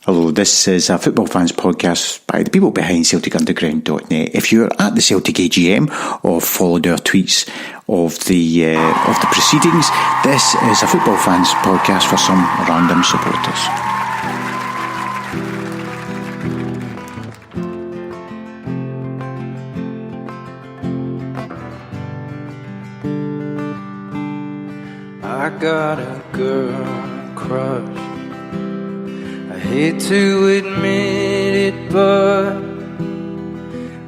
Hello, this is a Football Fans podcast by the people behind Celtic Underground.net. If you're at the Celtic AGM or followed our tweets of the proceedings, this is a Football Fans podcast for some random supporters. I got a girl crush. I hate to admit it, but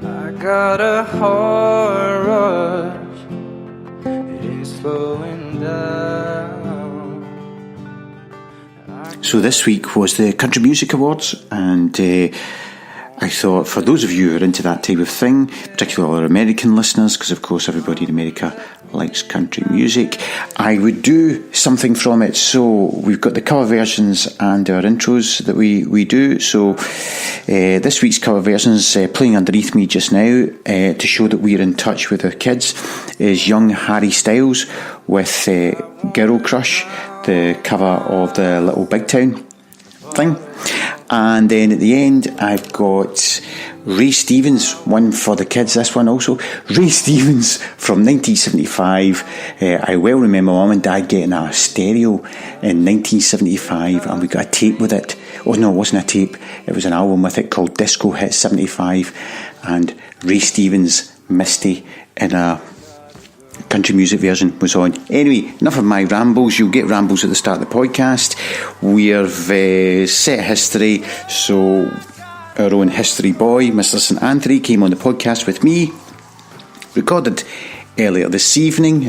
I got a heart rush. It ain't slowing down. So this week was the Country Music Awards, and I thought for those of you who are into that type of thing, particularly our American listeners, because of course everybody in America likes country music, I would do something from it. So we've got the cover versions and our intros that we do. So this week's cover versions, playing underneath me just now, to show that we're in touch with our kids, is young Harry Styles with Girl Crush, the cover of the Little Big Town thing. And then at the end I've got Ray Stevens, one for the kids, this one also. Ray Stevens from 1975. I well remember Mum and Dad getting a stereo in 1975, and we got a tape with it. Oh no, it wasn't a tape, it was an album with it called Disco Hit 75, and Ray Stevens' Misty in a country music version was on. Anyway, enough of my rambles. You'll get rambles at the start of the podcast. We've set history, so our own history boy, Mr. St Anthony, came on the podcast with me, recorded earlier this evening.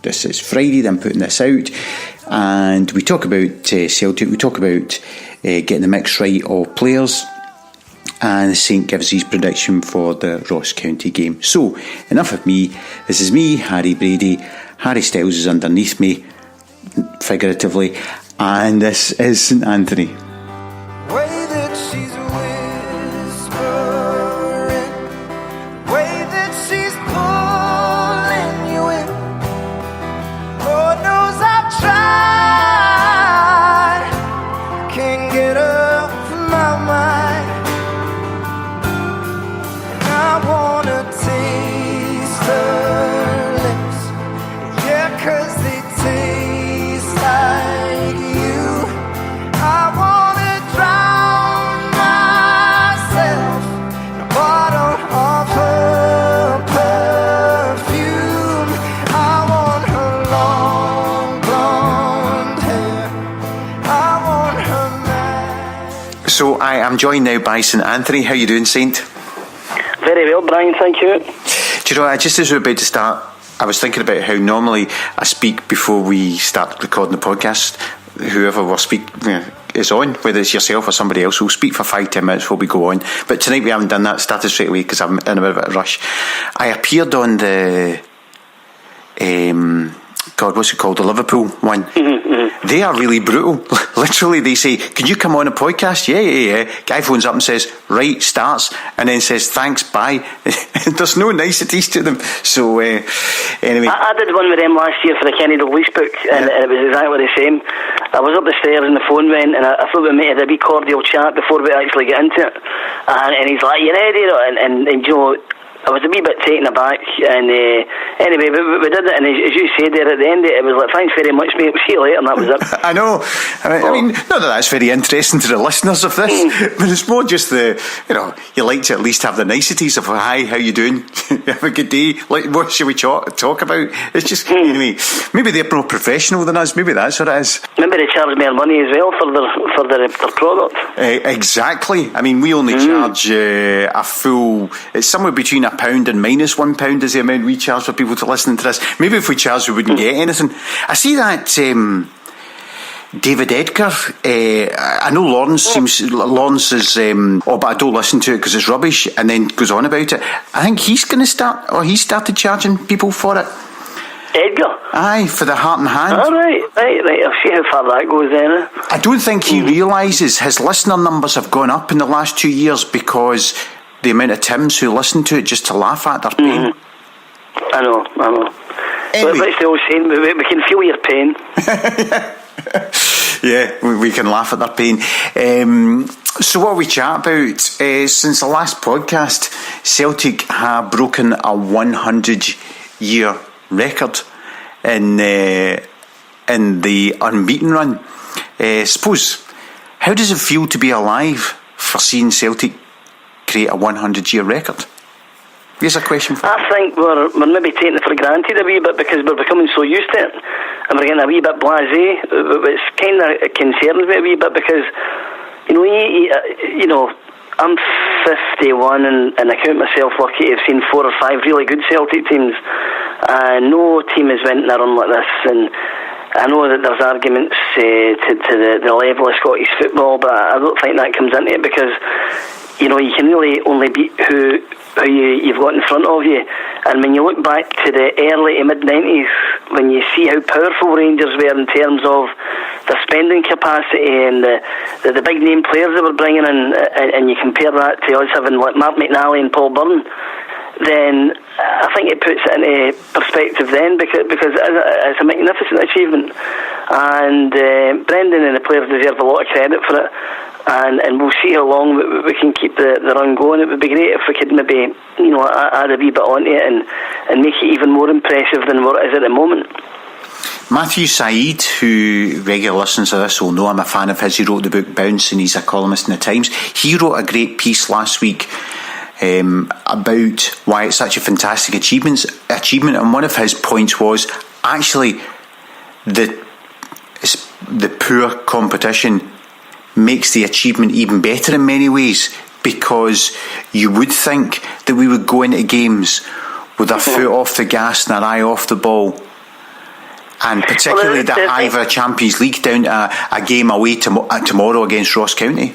This is Friday that I'm putting this out, and we talk about Celtic, we talk about getting the mix right of players, and Saint gives his prediction for the Ross County game. So, enough of me. This is me, Harry Brady. Harry Styles is underneath me, figuratively, and this is St Anthony. Way that she's whispering, way that she's pulling you in. Lord knows I've tried, can't get her from my mind. And I wanna taste her lips, yeah, 'cause they taste like you. I wanna drown myself in a bottle of her perfume. I want her long blonde hair, I want her mad. So I am joined now by St Anthony. How you doing, Saint? Very well, Brian, thank you. Do you know, just as we're about to start, I was thinking about how normally I speak before we start recording the podcast. Whoever will speak is on, whether it's yourself or somebody else, will speak for 5-10 minutes before we go on. But tonight we haven't done that. Started straight away because I'm in a bit of a rush. I appeared on the what's it called, the Liverpool one. They are really brutal. Literally, they say, "Can you come on a podcast?" Yeah. Guy phones up and says, "Right," starts, and then says, "Thanks, bye." There's no niceties to them. So anyway, I did one with them last year for the Kenny Dalglish book, and it was exactly the same. I was up the stairs and the phone went, and I thought we might have a wee cordial chat before we actually get into it. And he's like, "You ready?" And you know, I was a wee bit taken aback, and anyway, we did it, and as you said there at the end, it was like, "Thanks very much, mate, we'll see you later," and that was it. I know. I mean, not that that's very interesting to the listeners of this, but it's more just you like to at least have the niceties of, "Hi, how you doing? Have a good day. Like, what should we talk about?" It's just, anyway, maybe they're more professional than us, maybe that's what it is. Maybe they charge more money as well for their product. Exactly. I mean, we only charge a full, it's somewhere between £1 and -1 is the amount we charge for people to listen to this. Maybe if we charged we wouldn't get anything. I see that David Edgar, I know Lawrence is but I don't listen to it because it's rubbish, and then goes on about it. I think he's going to start, or he started charging people for it. Edgar? Aye, for the Heart and Hand. Oh, right. I'll see how far that goes then. I don't think he realises his listener numbers have gone up in the last 2 years because the amount of Tims who listen to it just to laugh at their pain. I know. Anyway. But it's the old saying, we can feel your pain. Yeah, we can laugh at their pain. So what we chat about is, since the last podcast, Celtic have broken a 100-year record in the unbeaten run. Suppose, how does it feel to be alive for seeing Celtic create a 100-year record? Here's a question for you. I think we're maybe taking it for granted a wee bit because we're becoming so used to it, and we're getting a wee bit blasé, which kind of concerns me a wee bit because, I'm 51 and I count myself lucky to have seen 4 or 5 really good Celtic teams. No team has went in a run like this, and I know that there's arguments to the level of Scottish football, but I don't think that comes into it because you can really only beat who you've got in front of you. And when you look back to the early to mid-90s, when you see how powerful Rangers were in terms of their spending capacity and the big name players they were bringing in, and you compare that to us having like Mark McNally and Paul Byrne, then I think it puts it into perspective then, because it's a magnificent achievement, and Brendan and the players deserve a lot of credit for it, and we'll see how long we can keep the run going. It would be great if we could maybe add a wee bit onto it and make it even more impressive than what it is at the moment. Matthew Said, who regular listeners of this will know, I'm a fan of his. He wrote the book Bounce, and he's a columnist in the Times. He wrote a great piece last week about why it's such a fantastic achievement, and one of his points was actually the poor competition makes the achievement even better in many ways, because you would think that we would go into games with our foot off the gas and our eye off the ball, and particularly the Ivor Champions League down to a game away tomorrow against Ross County.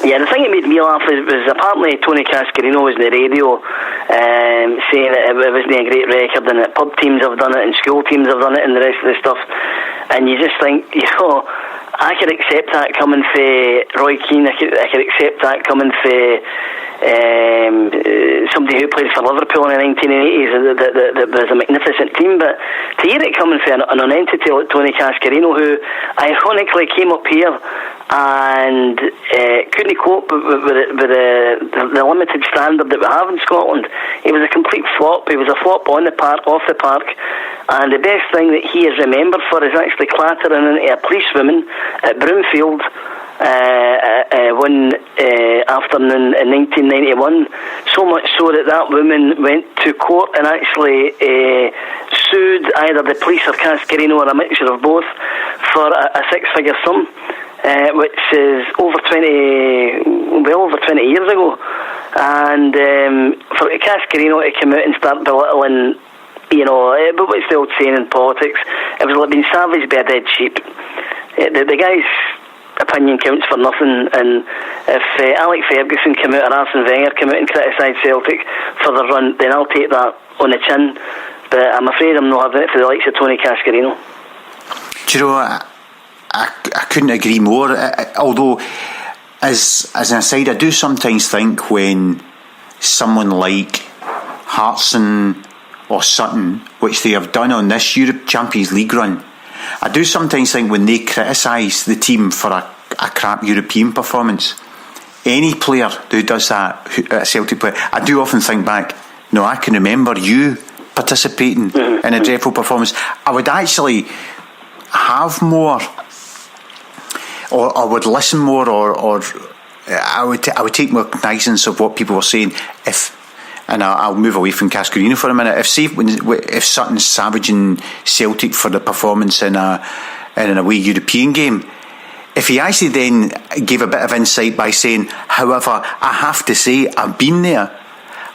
Yeah, the thing that made me laugh was apparently Tony Cascarino was on the radio saying that it wasn't a great record and that pub teams have done it and school teams have done it and the rest of the stuff, and you just think, I could accept that coming for Roy Keane. I could accept that coming for somebody who played for Liverpool in the 1980s. That was a magnificent team. But to hear it coming from an entity like Tony Cascarino, who ironically came up here and couldn't cope with the limited standard that we have in Scotland. He was a complete flop. He was a flop on the park, off the park, and the best thing that he is remembered for is actually clattering into a policewoman at Broomfield one afternoon in 1991, so much so that woman went to court and actually sued either the police or Cascarino, or a mixture of both, for a 6-figure sum, which is over 20 years ago. And for Cascarino to come out and start belittling, but what's the old saying in politics? It was like being savaged by a dead sheep. The guy's opinion counts for nothing, and if Alex Ferguson came out or Arsene Wenger came out and criticised Celtic for the run, then I'll take that on the chin. But I'm afraid I'm not having it for the likes of Tony Cascarino. Do you know, I couldn't agree more. Although, as an aside, I do sometimes think when someone like Hartson or Sutton, which they have done on this Europe Champions League run, I do sometimes think when they criticise the team for a crap European performance, any player who does that, a Celtic player, I do often think back, no, I can remember you participating in a dreadful performance. I would actually have more, or I would listen more, or I would take more cognizance of what people were saying and I'll move away from Cascarino for a minute. If Sutton's savaging Celtic for the performance in an away European game, if he actually then gave a bit of insight by saying, however, I have to say, I've been there.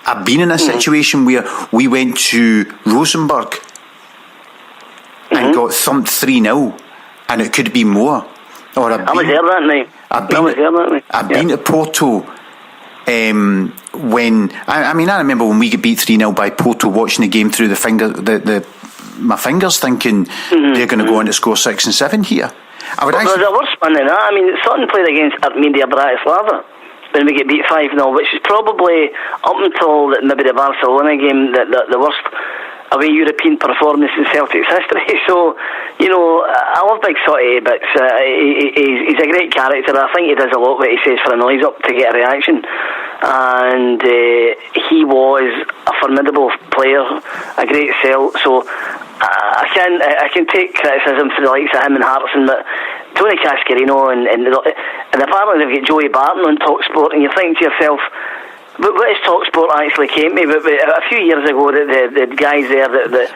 I've been in a situation where we went to Rosenborg and got thumped 3-0, and it could be more. Or I was there that night. I've been to Porto. When I remember when we get beat 3-0 by Porto, watching the game through my fingers, thinking they're going to go on to score 6 and 7 here. There's a worse one than that. I mean, Sutton played against Armedia Bratislava when we get beat 5-0, which is probably up until maybe the Barcelona game the worst away European performance in Celtic's history. So, I love Big Sotty, but he's a great character. I think he does a lot what he says for a noise up to get a reaction. And he was a formidable player, a great sell. So I can take criticism for the likes of him and Hartson, but Tony Cascarino and apparently they've got Joey Barton on TalkSport, and you think to yourself, but what is TalkSport actually came to? But a few years ago, the guys there that were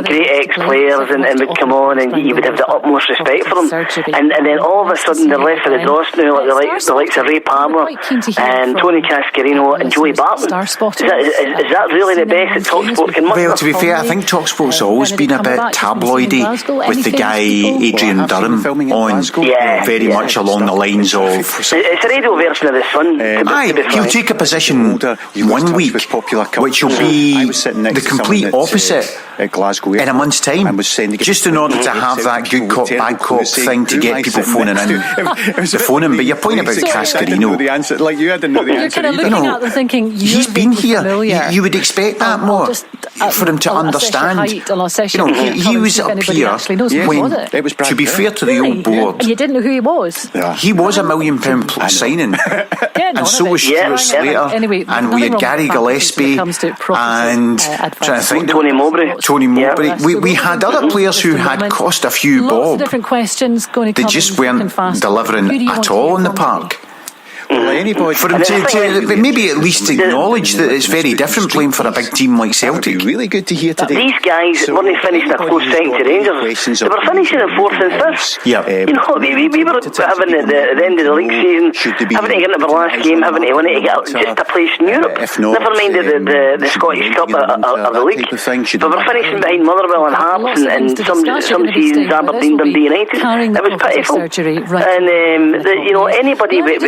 great ex-players and would come on, and you would have the utmost respect for them. And then all of a sudden they're left with the dross now, like the likes of Ray Palmer and Tony Cascarino and Joey Barton. Is that really the best that TalkSport can muster? Well, to be fair, I think TalkSport's always been a bit tabloidy with the guy Adrian Durham on, very much along the lines of... It's a radio version of The Sun. He'll take a position 1 week which will be the complete opposite in a month's time, just in order to have that good cop, bad cop thing to get people phoning in. To phone him. But your point about Cascarino, you're kind of looking at them thinking, he's been here. You would expect that more for him to understand. He was up here when, to be fair to the old board, and you didn't know who he was. He was £1 million signing, and so was Stuart Slater, and we had Gary Gillespie, and trying to think, Tony Mowbray. We had other players who had cost a few bob. Different questions going to they just weren't delivering at all in the park. For him to maybe at least acknowledge that it's very different playing for a big team like Celtic. Really good to hear today. These guys weren't finished a close second to Rangers. They were finishing in 4th and 5th. Yeah. We were having at the end of the league season, having to get into the last game, having to win it to get just a place in Europe. Never mind the Scottish Cup or the league. But we're finishing behind Motherwell and Hearts and some seasons Aberdeen, Dundee United. It was pitiful. And anybody with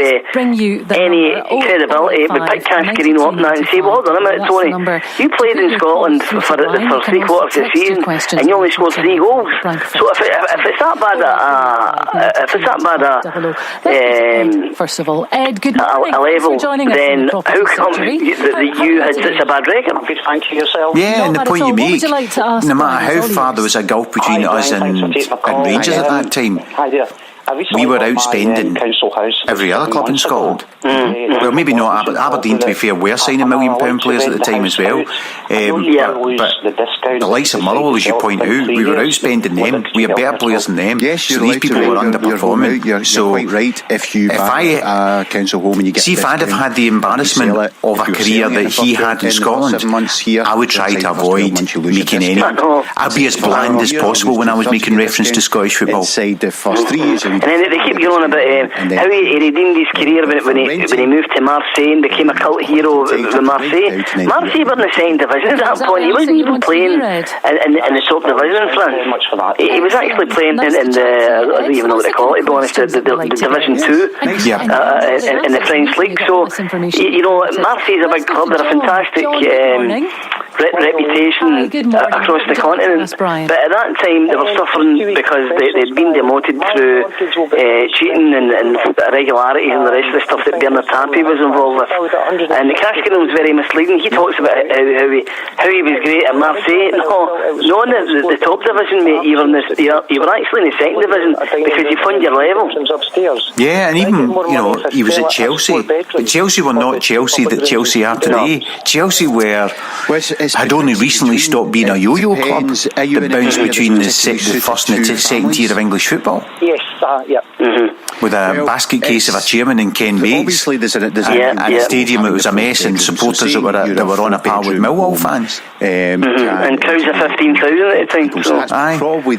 any credibility would pick Cascarino up now and say, well, hold on a minute, Tony, you played in Scotland for 3 quarters of the season and you only scored 3 goals. So if it's that bad first of all, Ed, good morning. A level, then how come that you had such a bad record? Thank you yourself. Yeah, and the point you make, no matter how far there was a gulf between us and Rangers at that time, we were outspending every other club in Scotland. Well, maybe not Aberdeen, to be fair, were signing £1 million players at the time as well. But the likes of Motherwell, as you point out, we were outspending them. We had better players than them. Yes, so these people were underperforming. You're quite right. If I council home and you get, if I'd have had the embarrassment of a career that he had in Scotland, I would try to avoid making any. I'd be as bland as possible when I was making reference to Scottish football. Inside the first 3 years. And then they keep going on about how he redeemed his career when he moved to Marseille and became a cult hero with Marseille. Marseille were in the second division at that point. He wasn't even playing in the top division in France. He was actually playing in the, I don't even know what they call it, to be honest, the Division 2 in the French league. So, Marseille is a big club. They're a fantastic reputation across the continent. But at that time they were suffering because they'd been demoted through cheating and irregularities and the rest of the stuff that Bernard Tapie was involved with. And Cascarino was very misleading. He talks about how he was great at Marseille. No, in the top division, mate. You were actually in the second division because you found your level. Yeah, and even he was at Chelsea, but Chelsea were not Chelsea that Chelsea are today. Chelsea had only recently stopped being a yo-yo club that bounced between the first and the second tier of English football. Yes, with a basket case of a chairman in Ken Bates, and a stadium that was a mess, and supporters that were on a par with Millwall fans, and crowds of 15,000 at the time.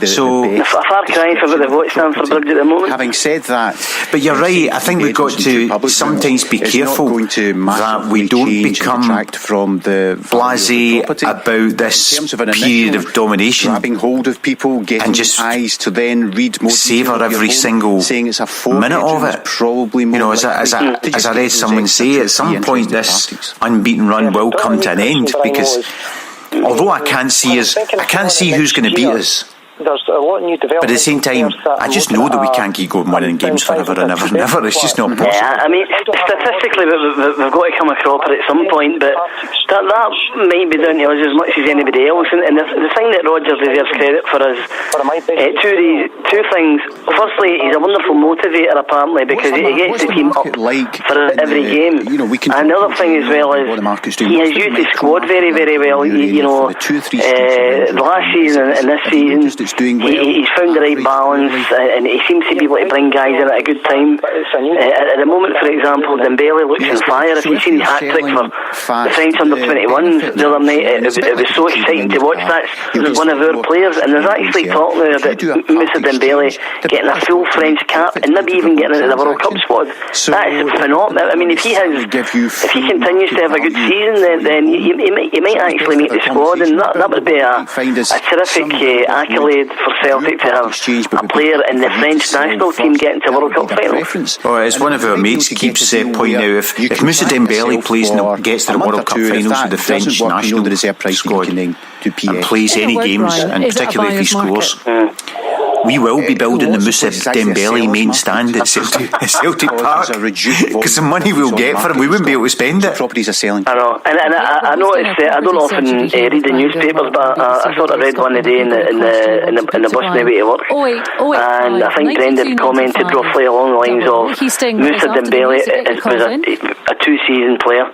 So a far cry for what the vote stand for Bridge at the moment. Having said that, but you're right. I think we've got to sometimes be careful that we don't become blasé about this period of domination, grabbing hold of people, getting and just eyes to then read savour every single minute of it. Probably as I read someone say, at some point this unbeaten run will come to an end, because although I can't see who's going to beat us there's a lot of new development. But at the same time, I just know that we can't keep going winning games forever and ever and ever. It's just not possible. Yeah, I mean, statistically, we've got to come a cropper at some point, but that might be down to us as much as anybody else. And the thing that Rodgers deserves credit for is two things. Firstly, he's a wonderful motivator, apparently, because he gets the team up for every game. And the other thing as well is he has used his squad very, very well. Last season and this season, he's found the right balance, and he seems to be able to bring guys in at a good time. At the moment, for example, Dembele looks on fire. If you've seen his hat-trick for the French under-21s the other night, it was so exciting to watch. That's one of our players, and there's actually talk now that Mr. Dembele getting a full French cap and maybe even getting into the World Cup squad. That's phenomenal. I mean, if he continues to have a good season, then he might actually make the squad, and that would be a terrific accolade for Celtic to have a player in the French national team getting to World Cup final. Oh, it's one of our mates keeps pointing out, if Moussa Dembele plays and gets to the World Cup finals with the French national squad and plays any games, and particularly if he scores, we will be building the Moussa Dembele main stand at Celtic Park, because the money we'll get for him, we wouldn't be able to spend it. Properties are selling. I know, and I noticed I don't often read the newspapers, but I sort of read one today in the bus on the way to work, and I think Brendan commented roughly along the lines of Moussa Dembele was a two-season player,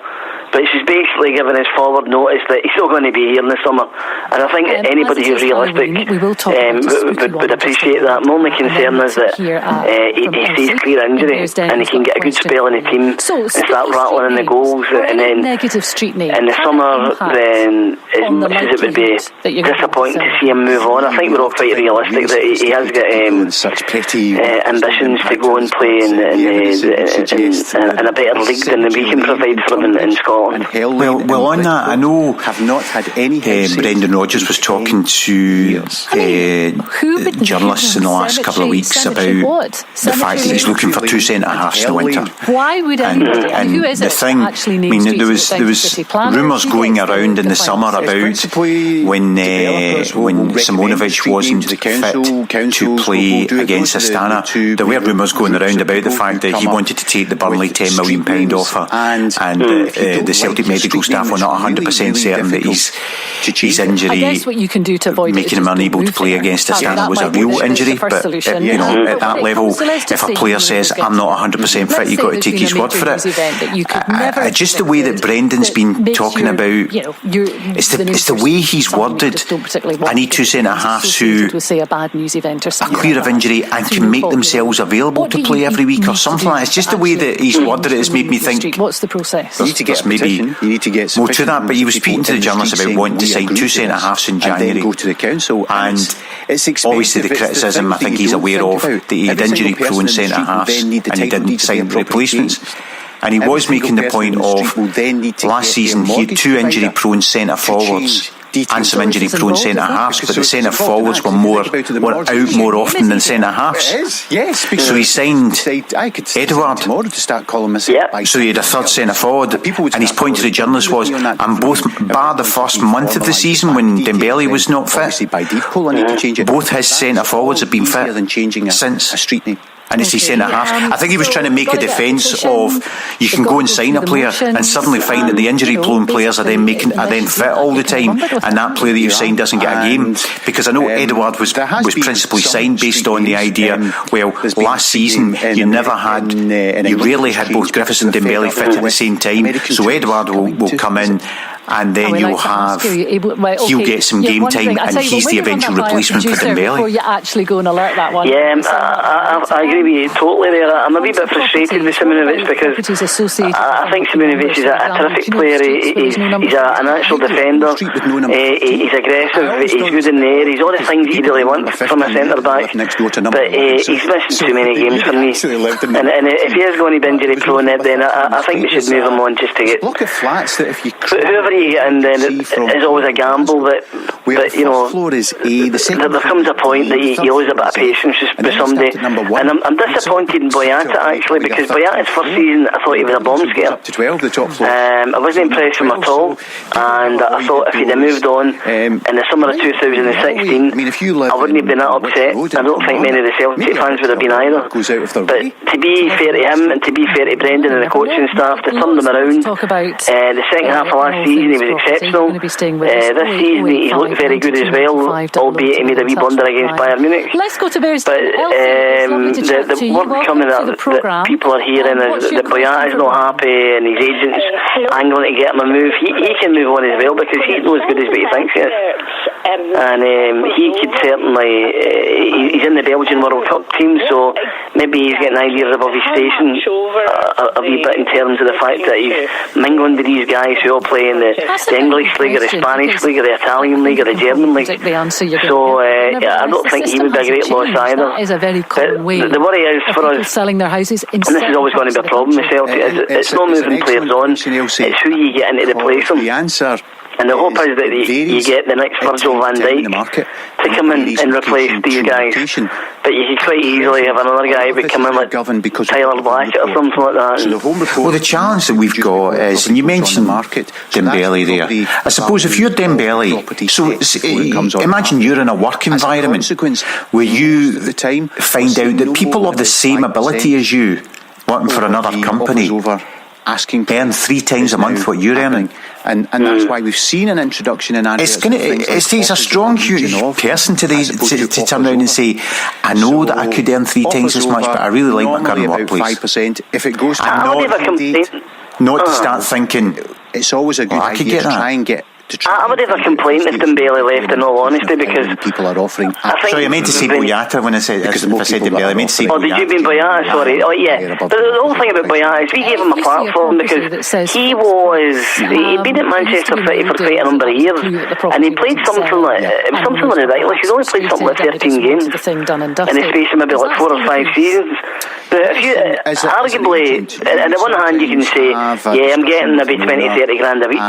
but she's basically given us forward notice that he's still going to be here in the summer. And I think anybody who's realistic would appreciate that. My only concern is that he stays clear of injury and he can get a good spell in the team and start rattling in the goals, and then in the summer, then as much as it would be disappointing to see him move on, I think we're all quite realistic that he has got ambitions to go and play in a better league than we can provide for him in Scotland. Well, on that, I know Brendan Rodgers was talking to journalists in the last couple of weeks about the fact that he's looking for two centre-halves in the winter. Why would anybody? And who is it that actually needs there was rumours going around in the summer about when Simonovic wasn't fit to play against Astana. There were rumours going around about the fact that he wanted to take the Burnley £10 million offer, and the Celtic medical staff were not 100% certain that his injury, I guess what you can do to avoid making him unable to play against Astana, was a real injury. But at that level, if a player says I'm not 100% fit, you've got to take his word for it. Just the way that Brendan's been talking about, it's the way he's worded. I need two centre-halves who are clear of injury and can make themselves available to play every week or something like that. It's just the way that he's worded it has made me think, what's the process? You need to get you need to get more to that. But he was speaking to the journalists about wanting to sign two centre-halves in January, go to the council, and obviously the criticism I think he's aware of, that he had injury-prone centre-halves and he didn't sign replacements. And he was making the point of last season he had two injury-prone centre-forwards and some injury-prone centre-halves, but the centre-forwards were out more often than centre-halves. Yes, so he signed Edouard tomorrow to start calling myself. So he had a third centre-forward, and his point to the journalist was, and both, bar the first month of the season when Dembele was not fit, both his centre-forwards have been fit since. And it's his centre-half. I think he was trying to make a defence of, you can go and sign a player and suddenly find that the injury-prone players are then fit all the time, and that player that you've signed doesn't get a game. Because I know Edouard was principally signed based on the idea, well, last season you rarely had both Griffiths and Dembele fit at the same time, so Edouard will come in, and then he'll get some game time, and he's the eventual replacement for Dembele. Before you actually go and alert that one. Yeah, I agree with you totally there. I'm a wee bit frustrated with Simonovic because I think Simonovic is a terrific player. He's a natural defender. He's aggressive. He's good in the air. He's all the things that you really want from a centre back. But he's missing too many games for me. And if he is going to be injury prone, then I think we should move him on just to get. Look at flats that if you whoever whenever you get in, then it's always a gamble that you know, there comes a point that you lose a bit of patience with somebody. And I'm disappointed in Boyata, actually, because Boyata's first season, I thought he was a bomb scare. I wasn't impressed with him at all, and I thought if he'd have moved on in the summer of 2016, I wouldn't have been that upset. I don't think many of the Celtic fans would have been either. But to be fair to him and to be fair to Brendan and the coaching staff, to turn them around, the second half of last season he was exceptional. This season he's looked very good as well, albeit he made a wee blunder against Bayern Munich. Let's go to Bears. But the word coming out that people are hearing is that Boyata is not happy and his agents angling to get him a move. He can move on as well because he's not as good as what he thinks he is. And he could certainly, he's in the Belgian World Cup team, so maybe he's getting ideas above his station a wee bit in terms of the fact that he's mingling with these guys who all play in the English league or the Spanish league or the Italian league or the German league. So I don't think he would be a great loss either. That is a very common way. The worry is for us, selling their houses, and this is always going to be a problem with Celtic, it's not moving players on, it's who you get in to replace them. And the hope is that you get the next Virgil van Dijk to come in and replace these guys. But you could quite easily have another guy who come in like Tyler Blackett or something like that. Well, the challenge that we've got is, and you mentioned Dembele there, I suppose if you're Dembele, so imagine you're in a work environment where you find out that people of the same ability as you working for another company earn 3 times a month what you're earning. And that's why we've seen an introduction in areas. It takes a strong, huge person to turn around and say, I know that I could earn 3 times as much, but I really like my current workplace. 5%. If it goes to not to start thinking, it's always a good idea to try and get. I would have a complaint if Dembele left, in all honesty, because people are offering. Sorry, I meant to say Boyata when I said Dembele. I meant to say Boyata. Oh, did you mean Boyata? Sorry. Oh, yeah. The whole thing about Boyata is we gave him a platform because he'd been at Manchester City for quite a number of years, and he played something like ridiculous. He's only played something like 13 games in the space of maybe like 4 or 5 seasons. But if you, arguably, on the one hand, you can say, yeah, I'm getting maybe 20-30 grand a week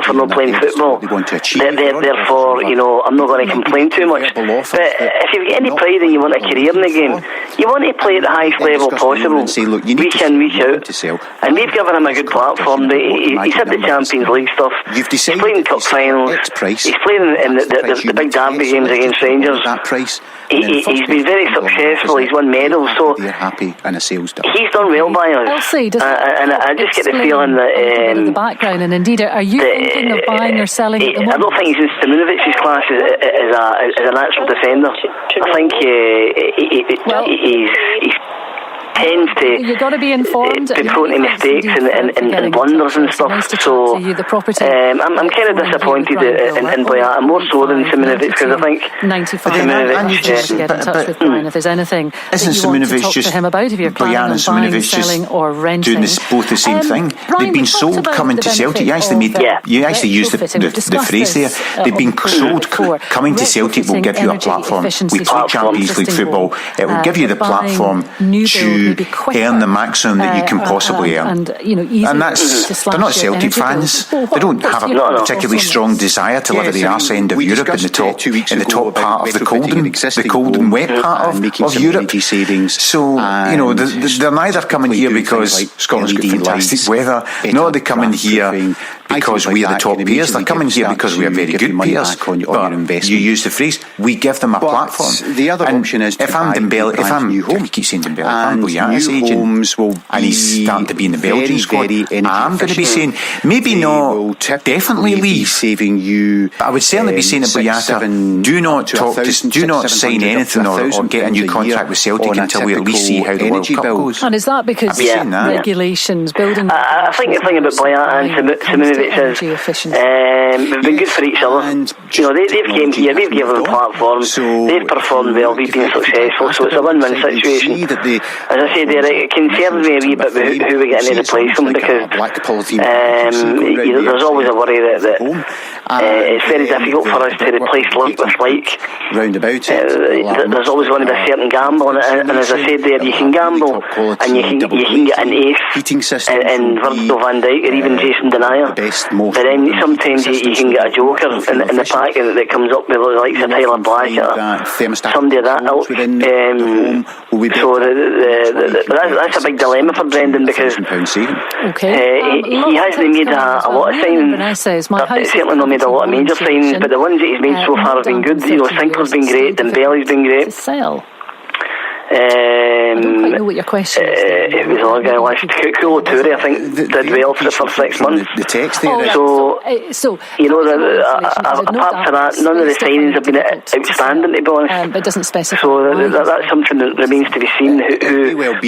for not playing football. Therefore, you know, I'm not going to complain too much. But if you've got any pride and you want a career in the game, you want to play at the highest level possible, week in, week out. And we've given him a good platform. He's had the Champions League stuff. He's played in cup finals. He's played in the big derby games against Rangers. He's been very successful. He's won medals. So he's done well by us. And I just get the feeling that the background, and indeed, are you thinking of buying or selling at the moment? I don't think he's in Simonovic's class as a natural defender. I think he's tends to you've got to be informed, be prone to mistakes and blunders and stuff. So I'm kind of disappointed in Boyata, more so than Simonovic, because I think 95 Simonovic get in touch with Brian if there's anything isn't that you want to talk to him about, if you're planning on buying, selling or renting. Doing both the same thing. Brian, they've been sold coming to Celtic. You actually used the phrase there. They've been sold coming to Celtic will give you a platform. We play Champions League football. It will give you the platform to earn the maximum that you can possibly earn. And that's, they're not Celtic fans. They don't have a particularly strong desire to live at the arse end of Europe in the top part of the cold and wet part of Europe. So, they're neither coming here because Scotland's got fantastic weather, nor are they coming here because we are the top peers. They're coming here because we are very good peers. But you use the phrase, we give them a platform. The other option is if I'm Dembele, we keep saying Dembele, I'm Boyata's agent, and he's starting to be in the Belgian squad, I'm going to be saying, maybe not definitely leave, but I would certainly be saying to Boyata, do not sign anything or get a new contract with Celtic until we at least see how the World Cup goes. And is that because regulations, building... I think the thing about Boyata and Simonovic is we've been good for each other. They've came here, we've given them a platform, they've performed well, we've been successful, so it's a win-win situation. As I said there, it concerns me a wee bit about who we get in to replace them, because there's always a worry that it's very difficult for us to replace luck with like. There's always going to be a certain gamble, and as I said there, you can gamble and you can get an ace in Virgil van Dijk or even Jason Denayer, but then sometimes you can get a joker in the pack that comes up with the likes of Tyler Black or somebody of that ilk. So that's a big dilemma for Brendan, because he hasn't made a lot of signings. Certainly not made a lot of major signings, but the ones that he's made so far have been good. Sinclair's been great, Dembele's been great. I don't quite know what your question is. It was another guy last Kulo Toure, I think, did well for the first 6 months. The text there. So apart from that, none of the signings have been outstanding, to be honest. But it doesn't specify. So that's something that remains to be seen.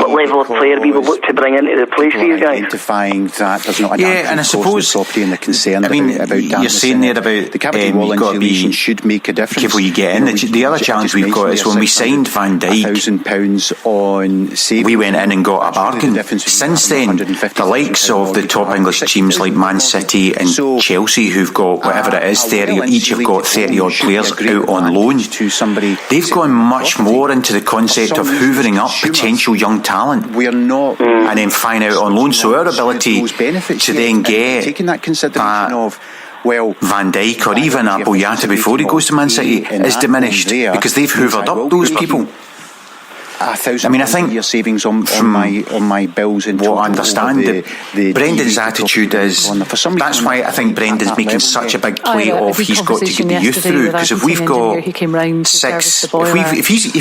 What level of player we will look to bring in to replace these guys. Identifying that there's not a and I suppose property and the concern about you're saying there about the cavity wall insulation should make a difference. Careful you get in. The other challenge we've got is when we signed Van Dijk, on savings, we went in and got a bargain. Since then, the likes of the top English teams like Man City and Chelsea, who've got whatever it is, 30, each have got 30 odd players out on loan. They've gone much more into the concept of hoovering up potential young talent and then flying out on loan. So our ability to then get Van Dijk or even a Boyata before he goes to Man City is diminished because they've hoovered up those people. I think your savings on my bills in what I understand Brendan's attitude is that's why I think Brendan's making such a big play of he's got to get the youth through, because if we've got if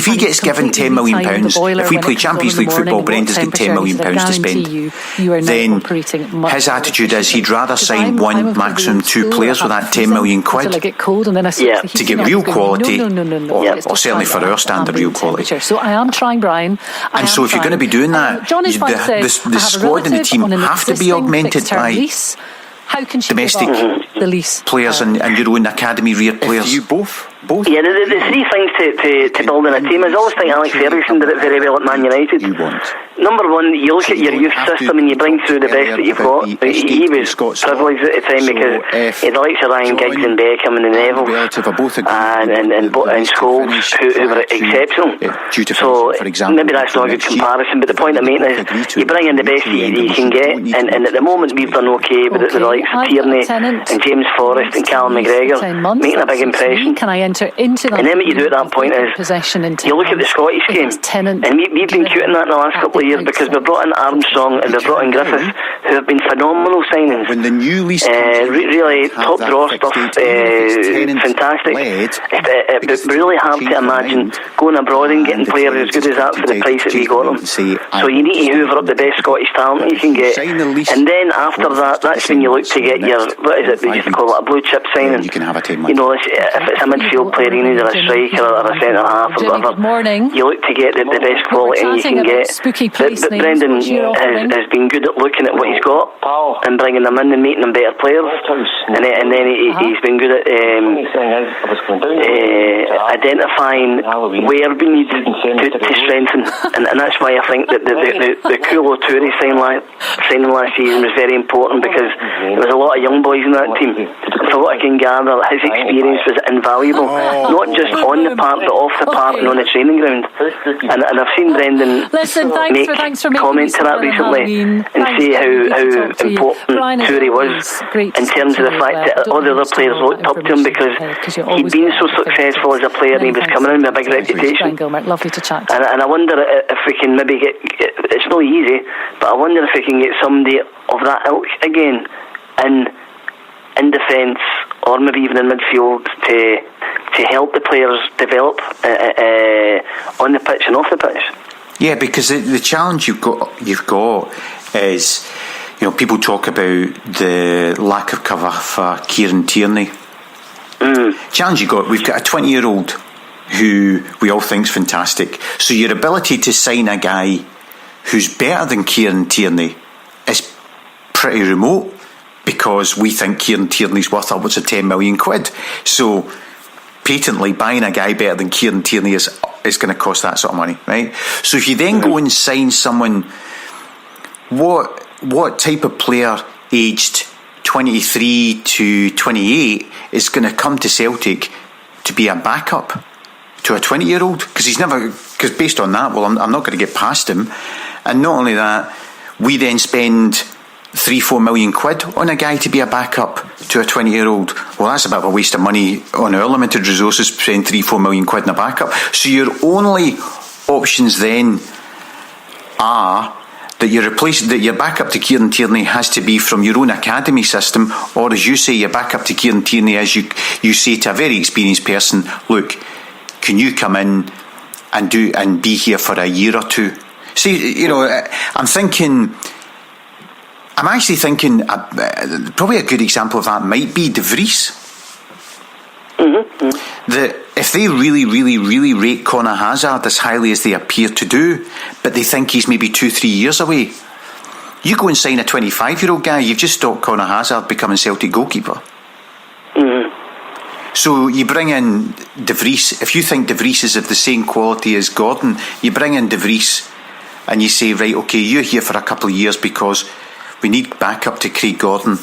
he gets given £10 million, if we play Champions League football, Brendan's got £10 million to spend, then his attitude is he'd rather sign one, maximum two players with that £10 million to get real quality, or certainly for our standard real quality. So I am trying, Brian. And so if you're going to be doing that, the squad and the team have to be augmented by domestic players and your own academy rear players. You both. Yeah, the three things to building a team is, I always think Alex Ferguson did it very well at Man United. Number one, you look at your youth system and you bring through the best that you've got. He was privileged at the time because he had the likes of Ryan Giggs and Beckham and the Neville and Scholes who were exceptional. So maybe that's not a good comparison, but the point I'm making is you bring in the best that you can get, and at the moment we've done okay with the likes of Tierney and James Forrest and Callum McGregor making a big impression. Can I enter into that? And then what you do at that point is you look at the Scottish game, and we've been cute in that in the last couple of years because we've brought in Armstrong and we've brought in Griffiths, who have been phenomenal signings. When the new lease really top draw stuff, fantastic. It's really hard to imagine going abroad and getting players as good as that for the price that we got them. So you need to hoover up the best Scottish talent you can get, and then after that's when you look to get your, what is it, we used to call it a blue chip signing. You can have a 10 if it's a midfield player, you need a striker or a centre half or whatever. You look to get the best quality you can get. But Brendan has been good at looking at what he's got and bringing them in and making them better players, and then he's been good at identifying where we need to strengthen, and that's why I think that the Kulo Toure signing last season was very important, because there was a lot of young boys in that team. For what I can gather, his experience was invaluable, not just on the park but off the park and on the training ground. And I've seen Brendan make comment to that recently and say how important Toure was in terms of the fact that all the other players looked up to him because he'd been so successful as a player and he was coming in with a big reputation. Lovely to chat. And I wonder if we can maybe get, it's not easy, but I wonder if we can get somebody of that ilk again in defence or maybe even in midfield to help the players develop on the pitch and off the pitch. Yeah, because the challenge you've got is, people talk about the lack of cover for Kieran Tierney. Challenge we've got a 20-year-old who we all think's fantastic. So your ability to sign a guy who's better than Kieran Tierney is pretty remote, because we think Kieran Tierney's worth upwards of £10 million. So patently buying a guy better than Kieran Tierney is going to cost that sort of money, right? So if you then go and sign someone, what type of player aged 23 to 28 is going to come to Celtic to be a backup to a 20-year-old? Because based on that, I'm not going to get past him. And not only that, we then spend 3-4 million quid on a guy to be a backup to a 20-year-old. Well, that's a bit of a waste of money on our limited resources, spend 3-4 million quid on a backup. So your only options then are that your backup to Kieran Tierney has to be from your own academy system, or as you say, your backup to Kieran Tierney is you say to a very experienced person, look, can you come in and be here for a year or two? See, I'm actually thinking probably a good example of that might be De Vries. Mm-hmm. That if they really, really, really rate Conor Hazard as highly as they appear to do, but they think he's maybe 2-3 years away, you go and sign a 25-year-old guy, you've just stopped Conor Hazard becoming Celtic goalkeeper. Mm-hmm. So you bring in De Vries. If you think De Vries is of the same quality as Gordon, you bring in De Vries and you say, right, okay, you're here for a couple of years because we need backup to Craig Gordon,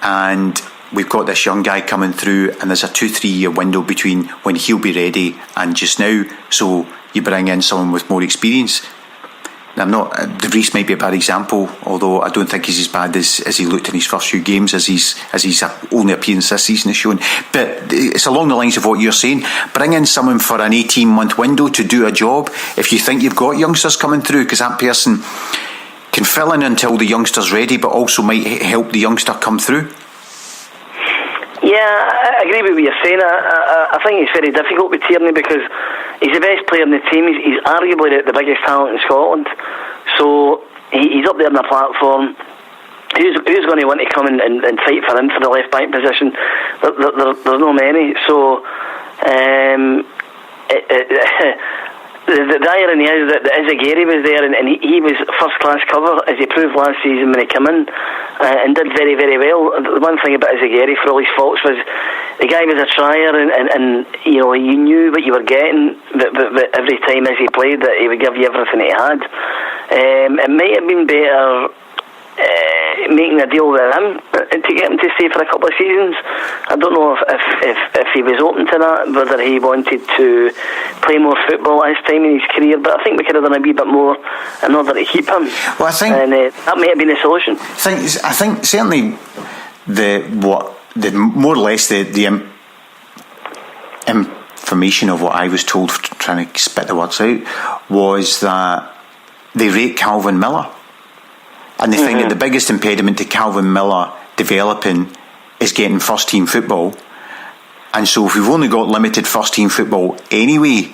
and we've got this young guy coming through, and there's a 2-3 year window between when he'll be ready and just now. So you bring in someone with more experience. Now, De Vries might be a bad example, although I don't think he's as bad as he looked in his first few games, as his only appearance this season has shown. But it's along the lines of what you're saying. Bring in someone for an 18-month window to do a job if you think you've got youngsters coming through, because that person can fill in until the youngster's ready, but also might help the youngster come through. Yeah, I agree with what you're saying. I think it's very difficult with Tierney because he's the best player in the team. He's arguably the biggest talent in Scotland. So he's up there on the platform. Who's going to want to come and fight for him for the left back position? There's no many. So the irony is that Izagiri was there, and he was first class cover, as he proved last season when he came in, and did very, very well. The one thing about Izagiri, for all his faults, was the guy was a tryer, and you knew what you were getting, but every time as he played, that he would give you everything he had. It might have been better making a deal with him to get him to stay for a couple of seasons. I don't know if he was open to that, whether he wanted to play more football at his time in his career, but I think we could have done a wee bit more in order to keep him. Well, I think, and that may have been the solution. I think certainly more or less the information of what I was told, trying to spit the words out, was that they rate Calvin Miller. And they think that the biggest impediment to Calvin Miller developing is getting first team football. And so if we've only got limited first team football anyway